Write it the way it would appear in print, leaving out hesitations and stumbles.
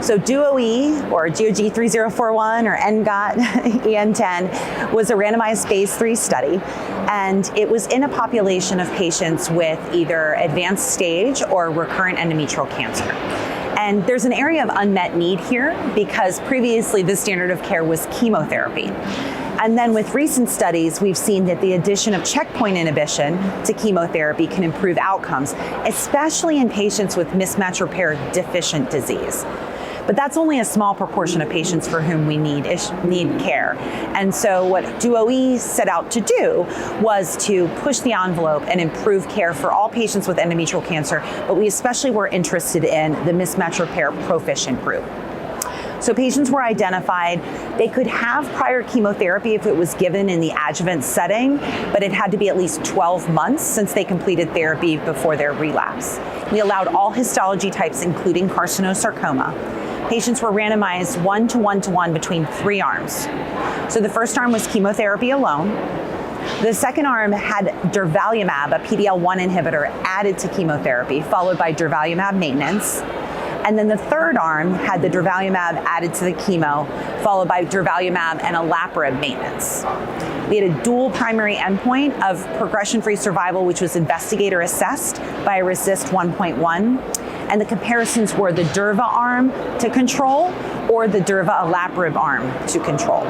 So DUO-E, or GOG-3041, or ENGOT-EN10, was a randomized phase 3 study, and it was in a population of patients with either advanced stage or recurrent endometrial cancer. And there's an area of unmet need here because previously the standard of care was chemotherapy. And then with recent studies, we've seen that the addition of checkpoint inhibition to chemotherapy can improve outcomes, especially in patients with mismatch repair-deficient disease. But that's only a small proportion of patients for whom we need care. And so what DUO-E set out to do was to push the envelope and improve care for all patients with endometrial cancer, but we especially were interested in the mismatch repair proficient group. So patients were identified. They could have prior chemotherapy if it was given in the adjuvant setting, but it had to be at least 12 months since they completed therapy before their relapse. We allowed all histology types, including carcinosarcoma. Patients were randomized 1:1:1 between 3 arms. So the first arm was chemotherapy alone. The second arm had Durvalumab, a PD-L1 inhibitor, added to chemotherapy, followed by Durvalumab maintenance. And then the third arm had the Durvalumab added to the chemo, followed by Durvalumab and Olaparib maintenance. We had a dual primary endpoint of progression-free survival, which was investigator assessed by a RECIST 1.1. And the comparisons were the durva arm to control or the durva Olaparib arm to control.